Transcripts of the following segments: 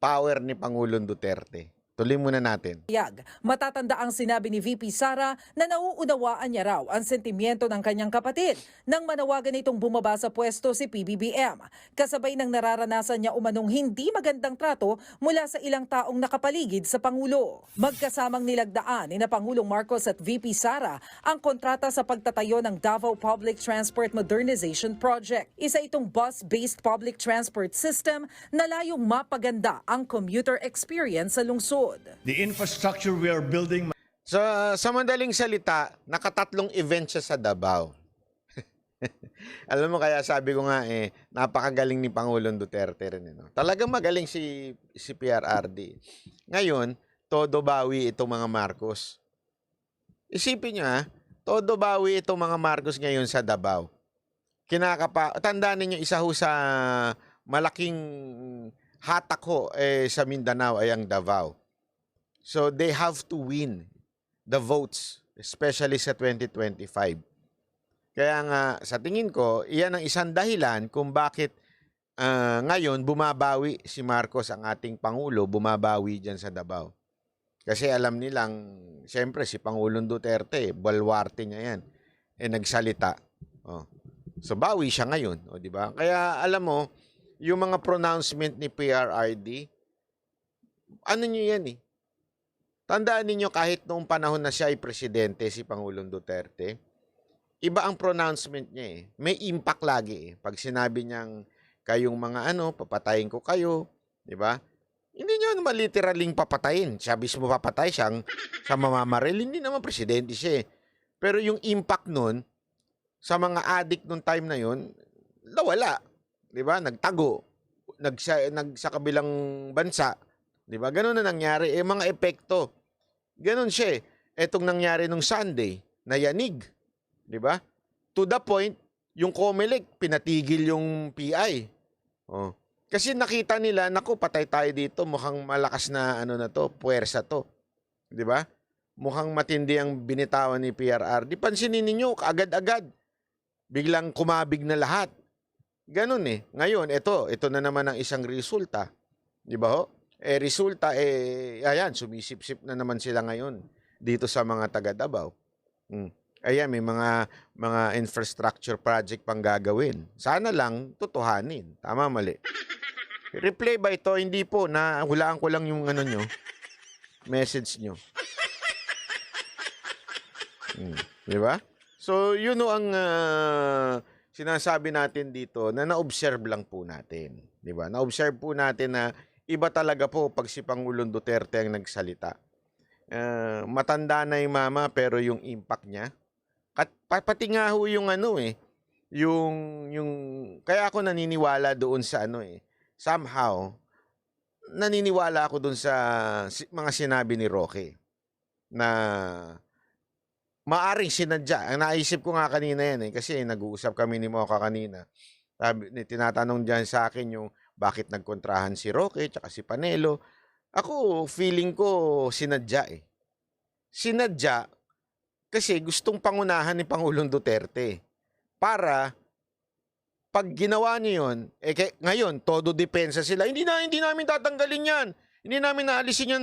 power ni Pangulong Duterte. Tuloy muna natin. Matatanda ang sinabi ni VP Sara na nauunawaan niya raw ang sentimiento ng kanyang kapatid nang manawagan itong bumaba sa pwesto si PBBM. Kasabay ng nararanasan niya umanong hindi magandang trato mula sa ilang taong nakapaligid sa Pangulo. Magkasamang nilagdaan ni na Pangulong Marcos at VP Sara ang kontrata sa pagtatayo ng Davao Public Transport Modernization Project. Isa itong bus-based public transport system na layong mapaganda ang commuter experience sa lungsod. The infrastructure we are building. Sa madaling salita, nakatatlong event siya sa Davao. Alam mo, kaya sabi ko nga napakagaling ni Pangulong Duterte rin. Talagang magaling si PRRD. Ngayon, todo bawi itong mga Marcos. Isipin nyo todo bawi itong mga Marcos ngayon sa Davao. Tandaan ninyo, isa ho sa malaking hatak ho sa Mindanao ay ang Davao. So they have to win the votes, especially sa 2025. Kaya nga, sa tingin ko, iyan ang isang dahilan kung bakit ngayon bumabawi si Marcos, ang ating Pangulo, bumabawi dyan sa Davao. Kasi alam nilang, siyempre, si Pangulong Duterte, balwarte niya yan, nagsalita. So bawi siya ngayon, di ba? Kaya alam mo, yung mga pronouncement ni PRRD, ano nyo yan Tandaan ninyo, kahit noong panahon na siya ay presidente, si Pangulong Duterte, iba ang pronouncement niya May impact lagi Pag sinabi niyang, kayong mga papatayin ko kayo, di ba? Hindi niyo naman literaling papatayin. Siya mismo papatay siyang sa mamamaril. Hindi naman presidente siya Pero yung impact nun, sa mga addict nung time na yun, nawala. Di ba? Nagtago. Sa kabilang bansa. Di ba? Ganun na nangyari. Mga epekto. Ganun siya Etong nangyari nung Sunday, nayanig. Di ba? To the point, yung COMELEC, pinatigil yung PI. Kasi nakita nila, naku, patay tayo dito. Mukhang malakas na puwersa to. Di ba? Mukhang matindi ang binitawan ni PRRD. Pansinin ninyo, agad-agad. Biglang kumabig na lahat. Ganun Ngayon, ito na naman ang isang resulta. Di ba ho? Resulta, ayan, sumisip-sip na naman sila ngayon dito sa mga taga-Davao. Ayan, may mga infrastructure project pang gagawin. Sana lang totohanin. Tama, mali. Replay ba ito? Hindi po. Hulaan ko lang yung nyo, message nyo. Di ba? So, yun ang sinasabi natin dito na na-observe lang po natin. Di ba? Na-observe po natin na iba talaga po pag si Pangulong Duterte ang nagsalita. Matanda na yung mama pero yung impact niya. Pati nga ho yung kaya ako naniniwala doon sa somehow, naniniwala ako doon sa mga sinabi ni Roque na maaring sinadya. Ang naisip ko nga kanina yan kasi nag-uusap kami ni Mocha kanina. Tinatanong dyan sa akin yung bakit nagkontrahan si Roque tsaka si Panelo. Ako, feeling ko sinadya Sinadya kasi gustong pangunahan ni Pangulong Duterte. Para pag ginawa niyo yun, ngayon, todo depensa sila. Hindi namin tatanggalin yan. Hindi namin naalisin yan,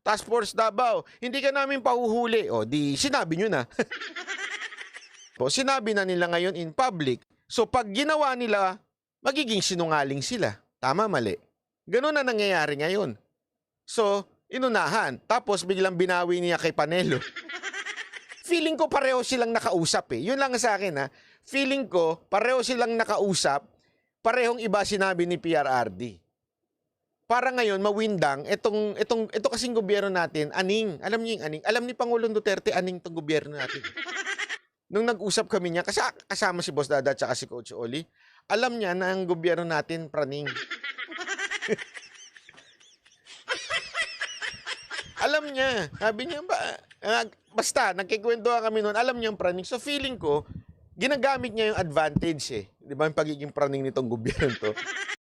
Task Force Davao. Hindi ka namin pahuhuli. Di sinabi nyo na. Sinabi na nila ngayon in public. So pag ginawa nila, magiging sinungaling sila. Tama, mali. Ganun na nangyayari ngayon. So, inunahan. Tapos biglang binawi niya kay Panelo. Feeling ko pareho silang nakausap Yun lang sa akin Feeling ko pareho silang nakausap. Parehong iba sinabi ni PRRD. Para ngayon mawindang ito kasing gobyerno natin, aning. Alam niyo yung aning? Alam ni Pangulong Duterte aning tong gobyerno natin. Nung nag-usap kami niya, kasama si Boss Dada at si Coach Oli, alam niya na ang gobyerno natin praning. Alam niya. Sabi niya, basta, nagkikwentuhan kami noon, alam niya ang praning. So feeling ko, ginagamit niya yung advantage Di ba yung pagiging praning nitong gobyerno to?